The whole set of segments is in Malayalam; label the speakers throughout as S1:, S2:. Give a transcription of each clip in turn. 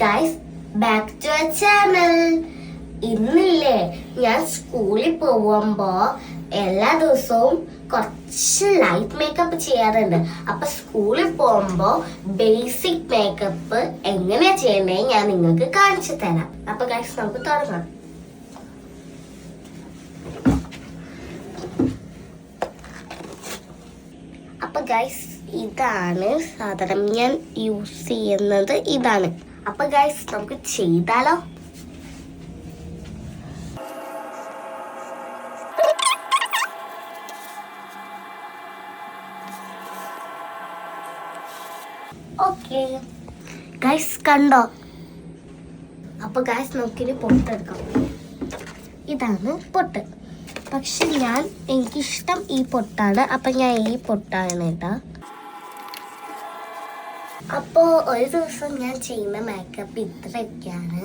S1: Guys, back to our channel. ഇന്നില്ലേ ഞാൻ സ്കൂളിൽ പോകുമ്പോ എല്ലാ ദിവസവും കുറച്ച് ലൈറ്റ് മേക്കപ്പ് ചെയ്യാറുണ്ട്. അപ്പൊ സ്കൂളിൽ പോകുമ്പോ ബേസിക് മേക്കപ്പ് എങ്ങനെയാ ചെയ്യണ്ടേ ഞാൻ നിങ്ങൾക്ക് കാണിച്ചു തരാം. അപ്പൊ ഗൈസ്, നമുക്ക് തുടങ്ങാം. അപ്പൊ ഗൈസ്, ഇതാണ് സാധനം ഞാൻ യൂസ് ചെയ്യുന്നത്. ഇതാണ്. അപ്പൊ ഗൈസ്, നമുക്ക് ചെയ്താലോ? ഓക്കെ ഗൈസ്, കണ്ടോ? അപ്പൊ ഗൈസ്, നമുക്കിനി പൊട്ടെടുക്കാം. ഇതാണ് പൊട്ട്. പക്ഷെ എനിക്കിഷ്ടം ഈ പൊട്ടാണ്. അപ്പൊ ഞാൻ ഈ പൊട്ടാണ് ഇട്ടാ. അപ്പോ ഒരു ദിവസം ഞാൻ ചെയ്യുന്ന മേക്കപ്പ് ഇത്രയൊക്കെയാണ്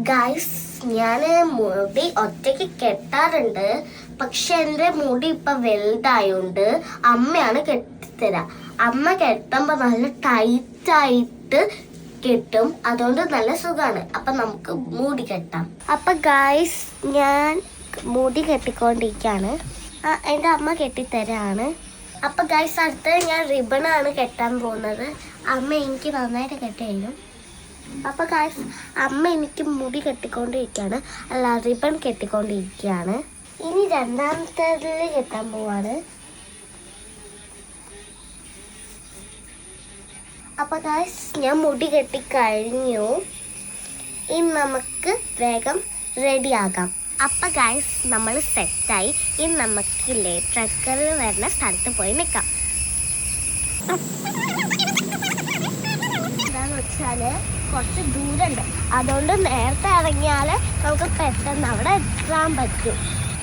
S1: ഗൈസ്. ഞാൻ മുടി ഒറ്റയ്ക്ക് കെട്ടാറുണ്ട്. പക്ഷെ എൻ്റെ മുടി ഇപ്പൊ വലുതായോണ്ട് അമ്മയാണ് കെട്ടിത്തരാ. അമ്മ കെട്ടുമ്പോ നല്ല ടൈറ്റായിട്ട് കെട്ടും. അതുകൊണ്ട് നല്ല സുഖാണ്. അപ്പൊ നമുക്ക് മുടി കെട്ടാം. അപ്പൊ ഗൈസ്, ഞാൻ മുടി കെട്ടിക്കൊണ്ടിരിക്കാണ്. എൻ്റെ അമ്മ കെട്ടിത്തരാണ്. അപ്പൊ ഗൈസ്, അടുത്ത് ഞാൻ റിബണാണ് കെട്ടാൻ പോകുന്നത്. അമ്മ എനിക്ക് നന്നായിട്ട് കെട്ടിയായിരുന്നു. അപ്പൊ ഗൈസ്, അമ്മ എനിക്ക് മുടി കെട്ടിക്കൊണ്ടിരിക്കുകയാണ്, അല്ല റിബൺ കെട്ടിക്കൊണ്ടിരിക്കുകയാണ്. ഇനി രണ്ടാമത്തേതിൽ കെട്ടാൻ പോവാണ്. അപ്പൊ ഗൈസ്, ഞാൻ മുടി കെട്ടിക്കഴിഞ്ഞു. ഇനി നമുക്ക് വേഗം റെഡിയാകാം. അപ്പൊ ഗൈസ്, നമ്മൾ സെറ്റായി. ഇനി നമുക്കില്ലേ ട്രക്കറിൽ വരുന്ന സ്ഥലത്ത് പോയി നിൽക്കാം. എന്താന്ന് വെച്ചാല് കുറച്ച് ദൂരമുണ്ട്. അതുകൊണ്ട് നേരത്തെ ഇറങ്ങിയാൽ നമുക്ക് പെട്ടെന്ന് അവിടെ എത്താൻ പറ്റും.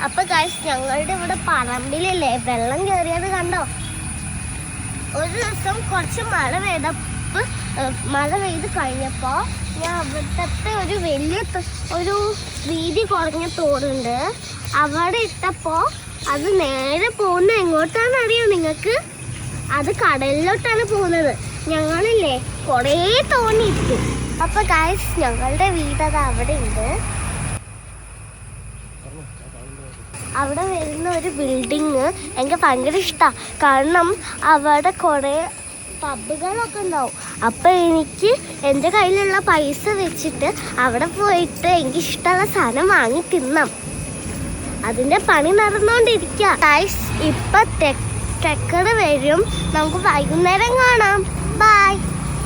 S1: അപ്പൊ ഗൈസ്, ഞങ്ങളുടെ ഇവിടെ പറമ്പിലല്ലേ വെള്ളം കയറിയത് കണ്ടോ? ഒരു ദിവസം കുറച്ച് മഴ പെയ്ത് കഴിഞ്ഞപ്പോ ഞാൻ അവിടുത്തെ ഒരു വലിയ ഒരു വീതി കുറഞ്ഞ തോടുണ്ട്. അവിടെ ഇട്ടപ്പോ അത് നേരെ പോകുന്ന എങ്ങോട്ടാന്ന് അറിയോ നിങ്ങൾക്ക്? അത് കടലിലോട്ടാണ് പോകുന്നത്. ഞങ്ങളില്ലേ കുറേ തോന്നിയിരിക്കും. അപ്പൊ ഗൈസ്, ഞങ്ങളുടെ വീടത് അവിടെ ഉണ്ട്. അവിടെ വരുന്ന ഒരു ബിൽഡിങ് എനിക്ക് ഭയങ്കര ഇഷ്ടമാണ്. കാരണം അവിടെ കുറേ പബ്ബുകളൊക്കെ ഉണ്ടാവും. അപ്പം എനിക്ക് എൻ്റെ കയ്യിലുള്ള പൈസ വെച്ചിട്ട് അവിടെ പോയിട്ട് എനിക്കിഷ്ടമുള്ള സാധനം വാങ്ങി തിന്നാം. അതിൻ്റെ പണി നടന്നുകൊണ്ടിരിക്കുക. ഗൈസ്, ഇപ്പം ട്രക്കർ വരും. നമുക്ക് വൈകുന്നേരം കാണാം. ബൈ.